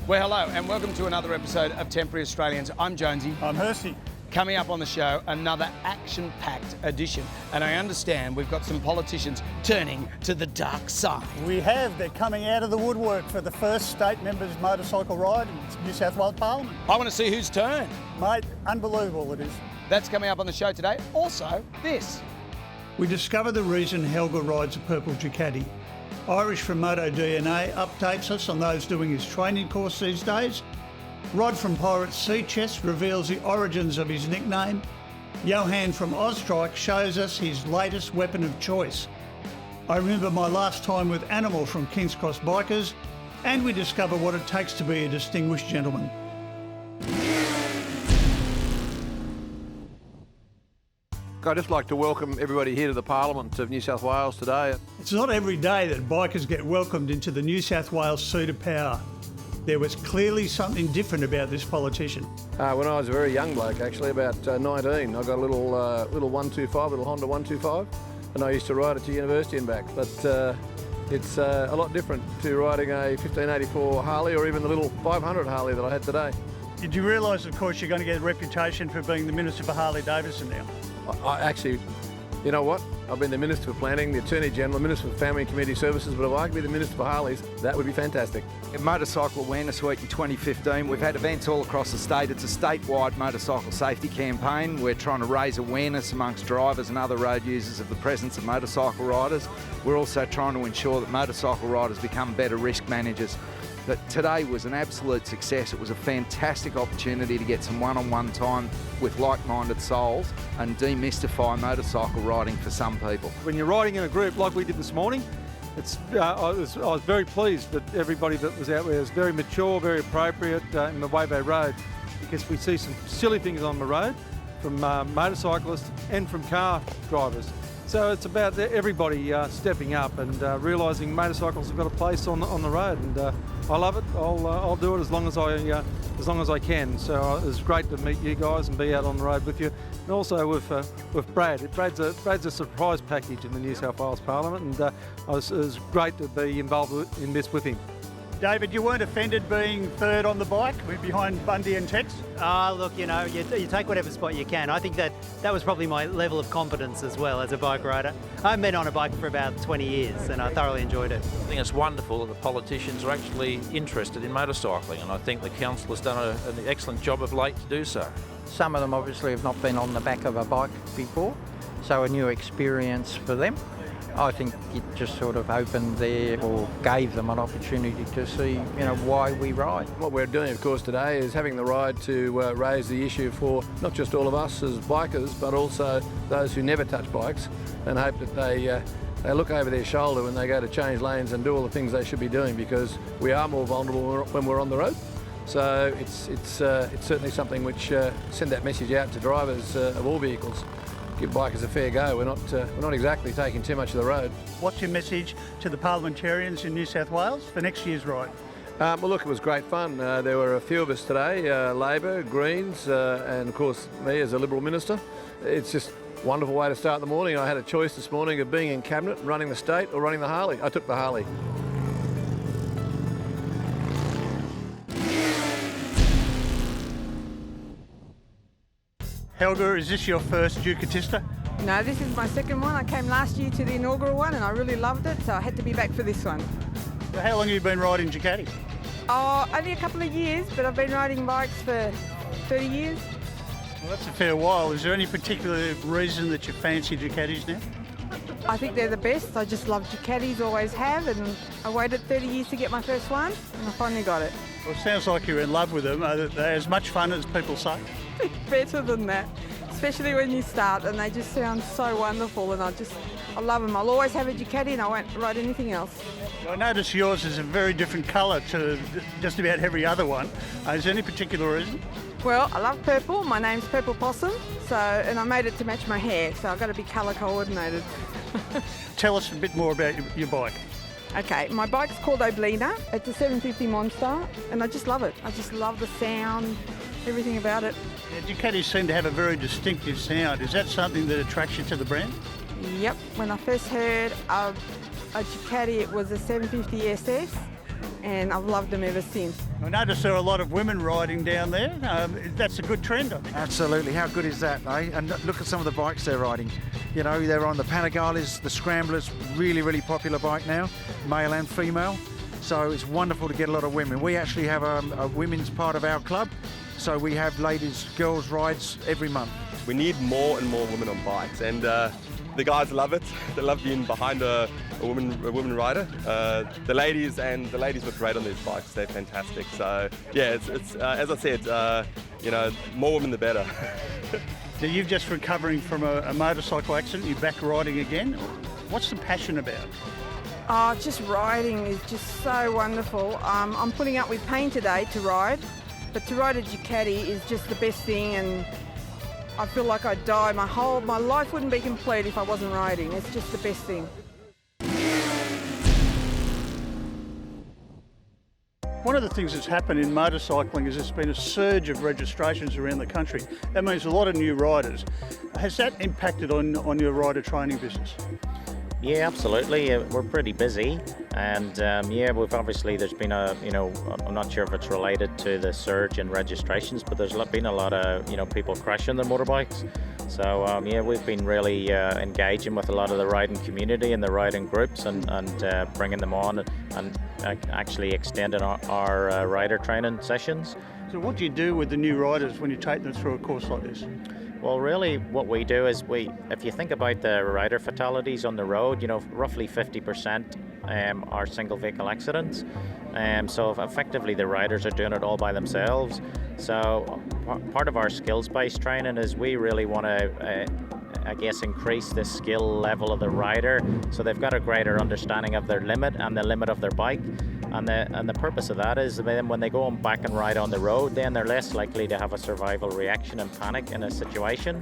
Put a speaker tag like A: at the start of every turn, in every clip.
A: Well, hello and welcome to another episode of Temporary Australians. I'm Jonesy.
B: I'm Hirsty.
A: Coming up on the show, another action-packed edition. And I understand we've got some politicians turning to the dark side.
B: We have. They're coming out of the woodwork for the first state members motorcycle ride in New South Wales Parliament.
A: I want to see whose turn.
B: Mate, unbelievable it is.
A: That's coming up on the show today. Also, this.
B: We discover the reason Helga rides a purple Ducati. Irish from Moto DNA updates us on those doing his training course these days. Rod from Pirates Seachest reveals the origins of his nickname. Johann from Oz Trikes shows us his latest weapon of choice. I remember my last time with Animal from King's Cross Bikers, and we discover what it takes to be a distinguished gentleman.
C: I'd just like to welcome everybody here to the Parliament of New South Wales today.
B: It's not every day that bikers get welcomed into the New South Wales seat of power. There was clearly something different about this politician.
C: When I was a very young bloke, actually, about 19, I got a little 125, little Honda 125, and I used to ride it to university and back. But it's a lot different to riding a 1584 Harley or even the little 500 Harley that I had today.
B: Did you realise, of course, you're going to get a reputation for being the Minister for Harley Davidson now?
C: I actually, you know what? I've been the Minister for Planning, the Attorney General, Minister for Family and Community Services, but if I could be the Minister for Harleys, that would be fantastic.
D: Motorcycle Awareness Week in 2015, we've had events all across the state. It's a statewide motorcycle safety campaign. We're trying to raise awareness amongst drivers and other road users of the presence of motorcycle riders. We're also trying to ensure that motorcycle riders become better risk managers. But today was an absolute success. It was a fantastic opportunity to get some one-on-one time with like-minded souls and demystify motorcycle riding for some people.
E: When you're riding in a group like we did this morning, I was very pleased that everybody that was out there was very mature, very appropriate in the way they rode, because we see some silly things on the road from motorcyclists and from car drivers. So it's about everybody stepping up and realising motorcycles have got a place on the road, and I love it. I'll do it as long as I can. So it was great to meet you guys and be out on the road with you, and also with Brad. Brad's a surprise package in the New South Wales Parliament, and it was great to be involved in this with him.
B: David, you weren't offended being third on the bike behind Bundy and Tex?
F: Look, you know, you take whatever spot you can. I think that was probably my level of confidence as well as a bike rider. I've been on a bike for about 20 years and I thoroughly enjoyed it.
G: I think it's wonderful that the politicians are actually interested in motorcycling, and I think the council has done an excellent job of late to do so.
H: Some of them obviously have not been on the back of a bike before, so a new experience for them. I think it just sort of gave them an opportunity to see, why we ride.
C: What we're doing, of course, today is having the ride to raise the issue for not just all of us as bikers, but also those who never touch bikes, and hope that they look over their shoulder when they go to change lanes and do all the things they should be doing, because we are more vulnerable when we're on the road. So it's certainly something which send that message out to drivers of all vehicles. Give bikers a fair go. We're not exactly taking too much of the road.
B: What's your message to the parliamentarians in New South Wales for next year's ride?
C: Well, look, it was great fun. There were a few of us today, Labor, Greens, and of course me as a Liberal Minister. It's just a wonderful way to start the morning. I had a choice this morning of being in Cabinet, running the state, or running the Harley. I took the Harley.
B: Helga, is this your first Ducatista?
I: No, this is my second one. I came last year to the inaugural one and I really loved it, so I had to be back for this one.
B: So how long have you been riding Ducatis?
I: Oh, only a couple of years, but I've been riding bikes for 30 years.
B: Well, that's a fair while. Is there any particular reason that you fancy Ducatis now?
I: I think they're the best. I just love Ducatis, always have, and I waited 30 years to get my first one and I finally got it.
B: Well, it sounds like you're in love with them. Are they as much fun as people say?
I: Better than that, especially when you start, and they just sound so wonderful, and I love them. I'll always have a Ducati and I won't ride anything else.
B: I notice yours is a very different colour to just about every other one. Is there any particular reason?
I: Well, I love purple. My name's Purple Possum, and I made it to match my hair, so I've got to be colour coordinated.
B: Tell us a bit more about your bike.
I: Okay, my bike's called Oblina. It's a 750 Monster, and I just love it. I just love the sound, everything about it.
B: Yeah, Ducatis seem to have a very distinctive sound. Is that something that attracts you to the brand?
I: Yep. When I first heard of a Ducati, it was a 750 SS, and I've loved them ever since.
B: I notice there are a lot of women riding down there. That's a good trend, I think.
J: Absolutely. How good is that, eh? And look at some of the bikes they're riding. You know, they're on the Panigales, the Scramblers, really, really popular bike now, male and female. So it's wonderful to get a lot of women. We actually have a women's part of our club. So we have ladies, girls rides every month.
K: We need more and more women on bikes, and the guys love it. They love being behind a woman rider. The ladies look great on these bikes. They're fantastic. So yeah, it's as I said, you know, more women the better.
B: So you're just recovering from a motorcycle accident. You're back riding again. What's the passion about?
I: Oh, just riding is just so wonderful. I'm putting up with pain today to ride, but to ride a Ducati is just the best thing, and I feel like I'd die. My life wouldn't be complete if I wasn't riding. It's just the best thing.
B: One of the things that's happened in motorcycling is there's been a surge of registrations around the country. That means a lot of new riders. Has that impacted on your rider training business?
L: Yeah, absolutely. We're pretty busy, and yeah, there's been I'm not sure if it's related to the surge in registrations, but there's been a lot of, people crashing their motorbikes. So yeah, we've been really engaging with a lot of the riding community and the riding groups, and bringing them on and actually extending our rider training sessions.
B: So what do you do with the new riders when you take them through a course like this?
L: Well, really, what we do is if you think about the rider fatalities on the road, roughly 50% are single vehicle accidents. So effectively, the riders are doing it all by themselves. So part of our skills-based training is we really want to, increase the skill level of the rider, so they've got a greater understanding of their limit and the limit of their bike. And the purpose of that is then when they go on back and ride on the road, then they're less likely to have a survival reaction and panic in a situation,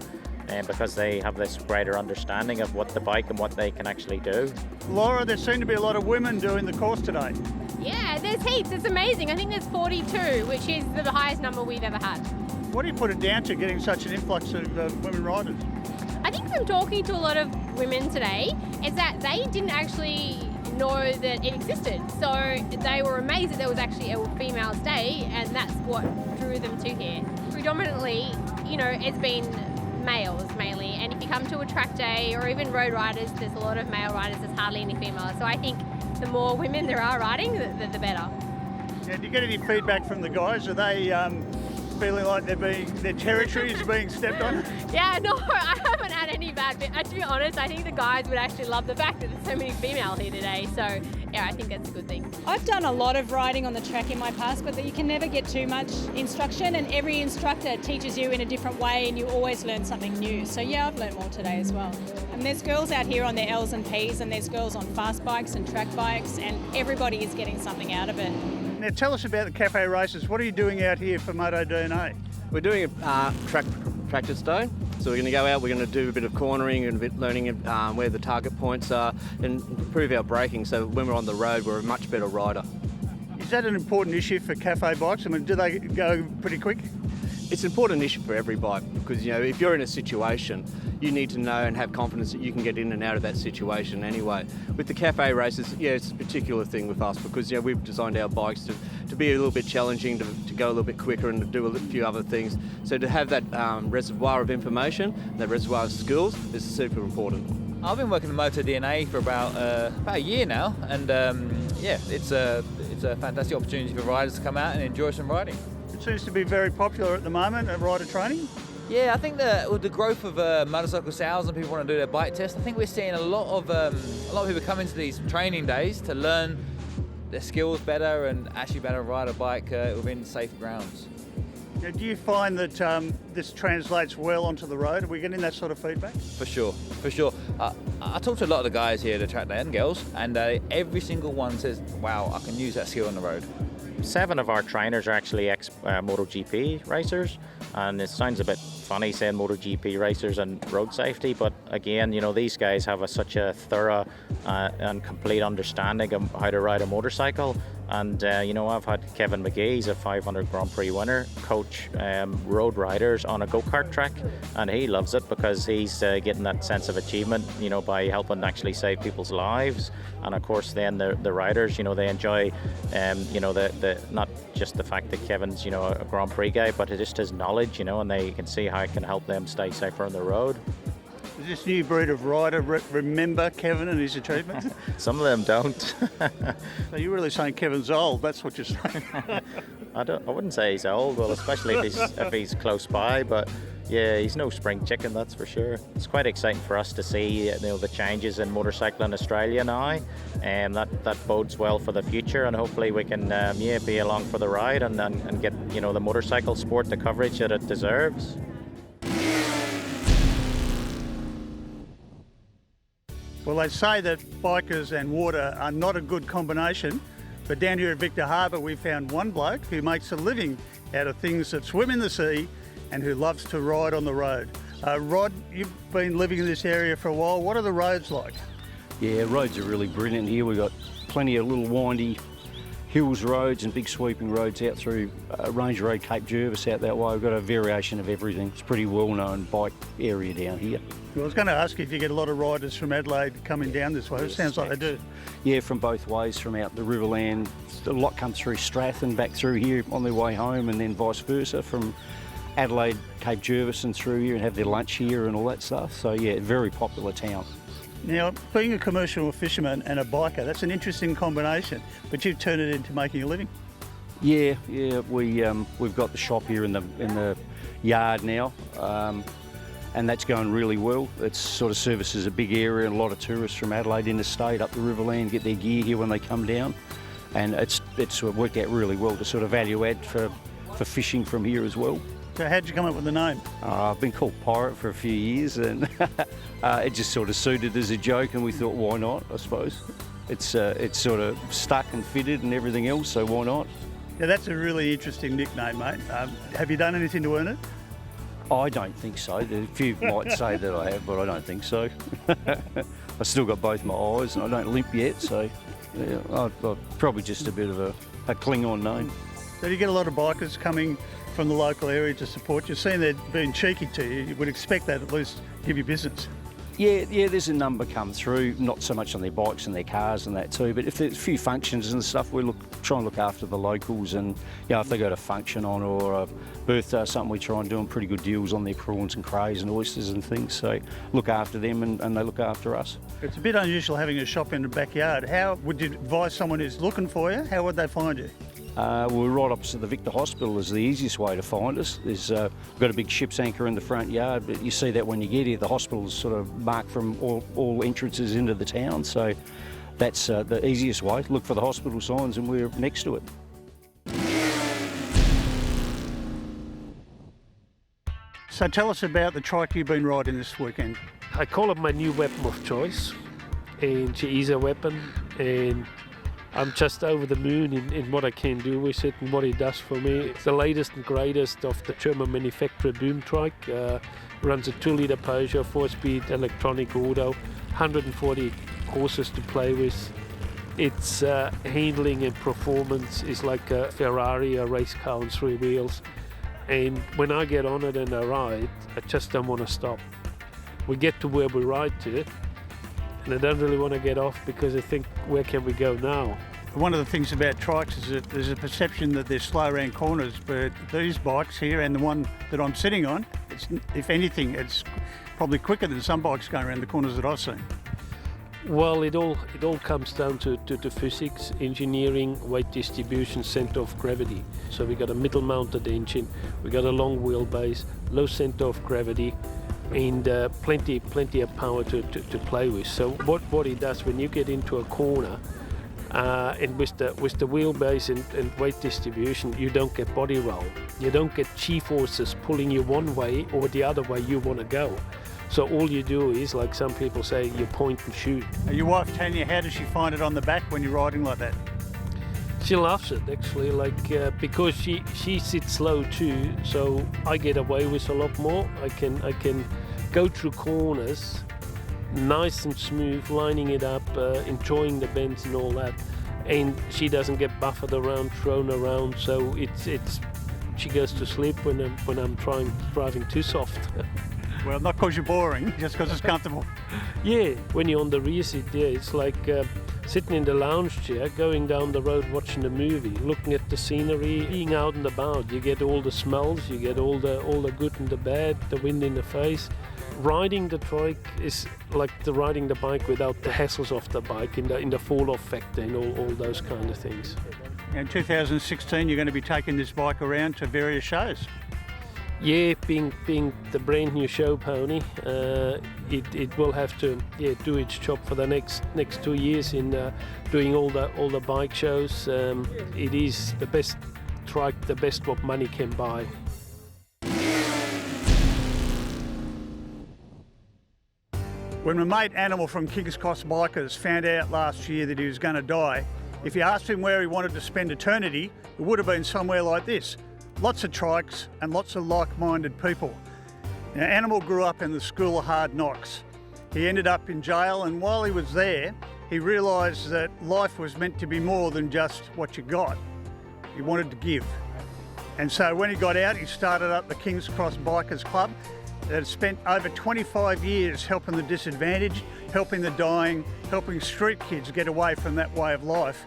L: because they have this greater understanding of what the bike and what they can actually do.
B: Laura, there seem to be a lot of women doing the course today.
M: Yeah, there's heaps. It's amazing. I think there's 42, which is the highest number we've ever had.
B: What do you put it down to, getting such an influx of women riders?
M: I think from talking to a lot of women today, is that they didn't actually know that it existed. So they were amazed that there was actually a female's day, and that's what drew them to here. Predominantly, it's been males mainly, and if you come to a track day or even road riders, there's a lot of male riders, there's hardly any females. So I think the more women there are riding, the better.
B: Yeah, do you get any feedback from the guys? Are they feeling like their territory is being stepped on?
M: Yeah, no, I haven't had any bad, but to be honest, I think the guys would actually love the fact that there's so many females here today. So yeah, I think that's a good thing.
N: I've done a lot of riding on the track in my past, but you can never get too much instruction, and every instructor teaches you in a different way, and you always learn something new. So yeah, I've learned more today as well. And there's girls out here on their L's and P's, and there's girls on fast bikes and track bikes, and everybody is getting something out of it.
B: Now tell us about the cafe races. What are you doing out here for Moto DNA?
O: We're doing a track practice day. So we're going to go out, we're going to do a bit of cornering and a bit learning where the target points are and improve our braking, so when we're on the road we're a much better rider.
B: Is that an important issue for cafe bikes? I mean, do they go pretty quick?
O: It's an important issue for every bike because, if you're in a situation, you need to know and have confidence that you can get in and out of that situation anyway. With the cafe races, yeah, it's a particular thing with us because, we've designed our bikes to be a little bit challenging, to go a little bit quicker and to do a few other things. So to have that reservoir of information, that reservoir of skills is super important.
P: I've been working in Moto DNA for about a year now, and yeah, it's a fantastic opportunity for riders to come out and enjoy some riding.
B: It seems to be very popular at the moment at rider training.
P: Yeah, I think that with the growth of motorcycle sales and people want to do their bike test, I think we're seeing a lot of people come into these training days to learn their skills better and actually better ride a bike within safe grounds.
B: Now, do you find that this translates well onto the road? Are we getting that sort of feedback?
P: For sure. I talk to a lot of the guys here at the track day and girls, and every single one says, wow, I can use that skill on the road.
L: 7 of our trainers are actually ex-MotoGP racers, and it sounds a bit funny saying MotoGP racers and road safety, but again, these guys have such a thorough and complete understanding of how to ride a motorcycle, And, you know, I've had Kevin McGee, he's a 500 Grand Prix winner, coach road riders on a go-kart track, and he loves it because he's getting that sense of achievement, you know, by helping actually save people's lives. And of course then the riders, you know, they enjoy, you know, the not just the fact that Kevin's, you know, a Grand Prix guy, but just his knowledge, you know, and they can see how it can help them stay safer on the road.
B: Does this new breed of rider remember Kevin and his achievements?
L: Some of them don't.
B: So you're really saying Kevin's old, that's what you're saying?
L: I wouldn't say he's old, well, especially if he's close by, but yeah, he's no spring chicken, that's for sure. It's quite exciting for us to see, you know, the changes in motorcycle in Australia now, and that bodes well for the future, and hopefully we can be along for the ride and get, you know, the motorcycle sport the coverage that it deserves.
B: Well, they say that bikers and water are not a good combination, but down here at Victor Harbour we found one bloke who makes a living out of things that swim in the sea and who loves to ride on the road. Rod, you've been living in this area for a while. What are the roads like?
Q: Yeah, roads are really brilliant here. We've got plenty of little windy hills roads and big sweeping roads out through Range Road, Cape Jervis out that way. We've got a variation of everything. It's a pretty well-known bike area down here.
B: Well, I was going to ask you if you get a lot of riders from Adelaide coming down this way. It sounds like they do.
Q: Yeah, from both ways, from out the Riverland. A lot come through Strath and back through here on their way home, and then vice versa from Adelaide, Cape Jervis and through here and have their lunch here and all that stuff. So yeah, very popular town.
B: Now, being a commercial fisherman and a biker, that's an interesting combination, but you've turned it into making a living.
Q: Yeah, we've got the shop here in the yard now, and that's going really well. It sort of services a big area, and a lot of tourists from Adelaide interstate up the Riverland get their gear here when they come down, and it's sort of worked out really well to sort of value add for fishing from here as well.
B: So how'd you come up with the name?
Q: I've been called Pirate for a few years, and it just sort of suited as a joke, and we thought, why not, I suppose. It's sort of stuck and fitted and everything else, so why not?
B: Yeah, that's a really interesting nickname, mate. Have you done anything to earn it?
Q: I don't think so. A few might say that I have, but I don't think so. I've still got both my eyes, and I don't limp yet, so yeah, I'm probably just a bit of a Klingon name.
B: So do you get a lot of bikers coming from the local area to support you? Seeing they're being cheeky to you, you would expect that at least give you business.
Q: Yeah, there's a number come through, not so much on their bikes and their cars and that too, but if there's a few functions and stuff, we try and look after the locals, and if they got a function on or a birthday or something, we try and do them pretty good deals on their prawns and crays and oysters and things, so look after them and they look after us. It's
B: a bit unusual having a shop in the backyard. How would you advise someone who's looking for you? How would they find you?
Q: We're right opposite the Victor Hospital is the easiest way to find us. We've got a big ship's anchor in the front yard, but you see that when you get here, the hospital's sort of marked from all entrances into the town, so that's the easiest way. Look for the hospital signs and we're next to it.
B: So tell us about the trike you've been riding this weekend.
R: I call it my new weapon of choice, and she is a weapon, and I'm just over the moon in what I can do with it and what it does for me. It's the latest and greatest of the German manufacturer Boom Trike. Runs a 2-litre Peugeot, 4-speed electronic auto, 140 horses to play with. Its handling and performance is like a Ferrari, a race car on 3 wheels. And when I get on it and I ride, I just don't want to stop. We get to where we ride to, and I don't really want to get off because I think, where can we go now?
B: One of the things about trikes is that there's a perception that they're slow around corners, but these bikes here and the one that I'm sitting on, if anything, it's probably quicker than some bikes going around the corners that I've seen.
R: Well, it all comes down to physics, engineering, weight distribution, centre of gravity. So we got a middle-mounted engine, we got a long wheelbase, low centre of gravity, and plenty of power to play with. So what it does when you get into a corner, and with the wheelbase and weight distribution, you don't get body roll. You don't get G-forces pulling you one way or the other way you want to go. So all you do is, like some people say, you point and shoot.
B: Your wife Tanya, how does she find it on the back when you're riding like that?
R: She loves it actually, because she sits slow too, so I get away with a lot more. I can go through corners nice and smooth, lining it up, enjoying the bends and all that. and she doesn't get buffered around, thrown around. So she goes to sleep when I'm driving too soft.
B: Well, not because you're boring, just because it's comfortable.
R: Yeah, when you're on the rear seat, yeah, it's like sitting in the lounge chair, going down the road watching a movie, looking at the scenery, being out and about. You get all the smells, you get all the good and the bad, the wind in the face. Riding the trike is like riding the bike without the hassles of the bike in the fall-off factor and all those kind of things.
B: In 2016, you're going to be taking this bike around to various shows.
R: Yeah, being the brand new show pony, it will have to do its job for the next 2 years in doing all the bike shows. It is the best trike, the best what money can buy.
B: When my mate Animal from King's Cross Bikers found out last year that he was going to die, if you asked him where he wanted to spend eternity, it would have been somewhere like this. Lots of trikes and lots of like-minded people. Now, Animal grew up in the school of hard knocks. He ended up in jail, and while he was there, he realised that life was meant to be more than just what you got. He wanted to give. And so when he got out, he started up the King's Cross Bikers Club that had spent over 25 years helping the disadvantaged, helping the dying, helping street kids get away from that way of life.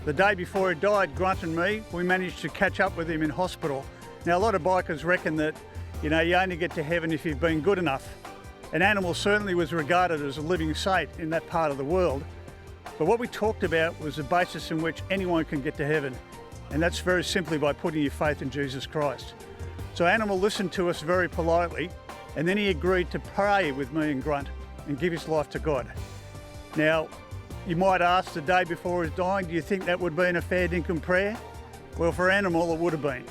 B: The day before he died, Grunt and me, we managed to catch up with him in hospital. Now, a lot of bikers reckon that, you only get to heaven if you've been good enough. And Animal certainly was regarded as a living saint in that part of the world. But what we talked about was the basis in which anyone can get to heaven. And that's very simply by putting your faith in Jesus Christ. So Animal listened to us very politely, and then he agreed to pray with me and Grunt and give his life to God. Now, you might ask the day before his dying, do you think that would be a fair dinkum prayer? Well, for Animal, it would have been.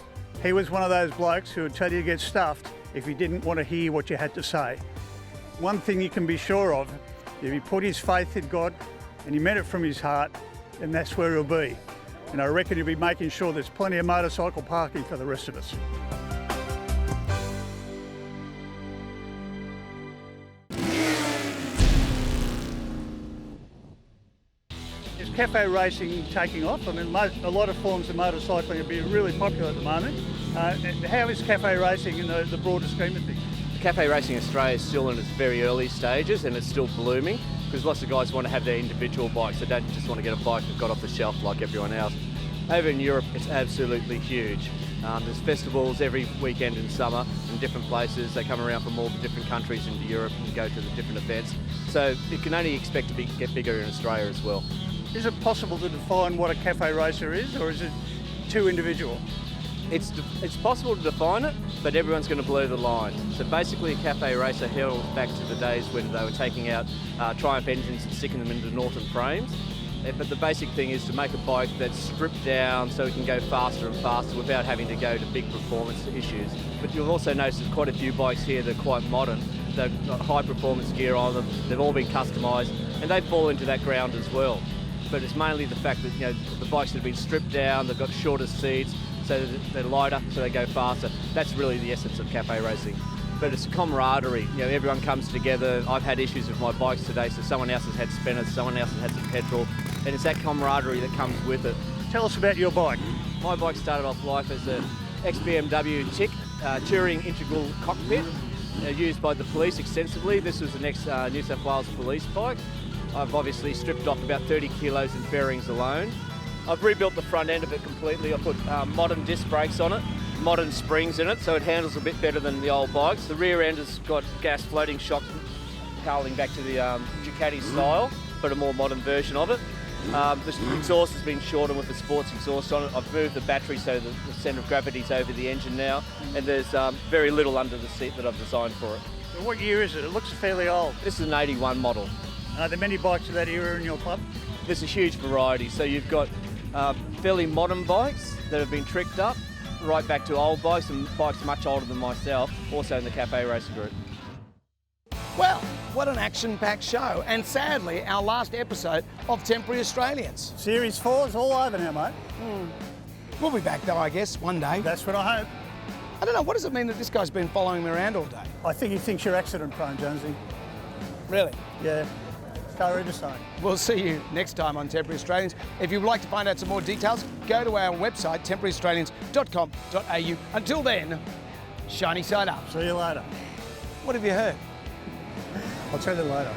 B: He was one of those blokes who would tell you to get stuffed if he didn't want to hear what you had to say. One thing you can be sure of, if he put his faith in God and he meant it from his heart, then that's where he'll be. And I reckon he'll be making sure there's plenty of motorcycle parking for the rest of us. Cafe racing taking off? I mean, a lot of forms of motorcycling are being really popular at the moment. How is cafe racing in the broader scheme of things?
O: Cafe racing in Australia is still in its very early stages and it's still blooming because lots of guys want to have their individual bikes. They don't just want to get a bike that got off the shelf like everyone else. Over in Europe, it's absolutely huge. There's festivals every weekend in summer in different places. They come around from all the different countries into Europe and go to the different events. So it can only expect to get bigger in Australia as well.
B: Is it possible to define what a cafe racer is, or is it too individual?
O: It's possible to define it, but everyone's going to blur the lines. So basically a cafe racer heralds back to the days when they were taking out Triumph engines and sticking them into Norton frames. But the basic thing is to make a bike that's stripped down so it can go faster and faster without having to go to big performance issues. But you'll also notice there's quite a few bikes here that are quite modern. They've got high performance gear on them, they've all been customised, and they fall into that ground as well. But it's mainly the fact that the bikes have been stripped down, they've got shorter seats, so they're lighter, so they go faster. That's really the essence of cafe racing. But it's camaraderie. Everyone comes together. I've had issues with my bikes today, so someone else has had spinners, someone else has had some petrol, and it's that camaraderie that comes with it.
B: Tell us about your bike.
O: My bike started off life as an ex-BMW TIC, touring integral cockpit, used by the police extensively. This was the next New South Wales police bike. I've obviously stripped off about 30 kilos in bearings alone. I've rebuilt the front end of it completely. I put modern disc brakes on it, modern springs in it, so it handles a bit better than the old bikes. The rear end has got gas floating shocks, harling back to the Ducati style, but a more modern version of it. The exhaust has been shortened with the sports exhaust on it. I've moved the battery so the centre of gravity is over the engine now, and there's very little under the seat that I've designed for it.
B: So what year is it? It looks fairly old.
O: This is an 81 model.
B: Are there many bikes of that era in your club?
O: There's a huge variety. So you've got fairly modern bikes that have been tricked up, right back to old bikes and bikes much older than myself, also in the Cafe Racer group.
A: Well, what an action-packed show, and sadly, our last episode of Temporary Australians.
B: Series 4's all over now, mate.
A: We'll be back though, I guess, one day.
B: That's what I hope.
A: I don't know, what does it mean that this guy's been following me around all day?
B: I think he thinks you're accident-prone, Jonesy.
A: Really?
B: Yeah. Sorry to say.
A: We'll see you next time on Temporary Australians. If you'd like to find out some more details, go to our website, temporaryaustralians.com.au. Until then, shiny side up.
B: See you later.
A: What have you heard?
B: I'll tell you later.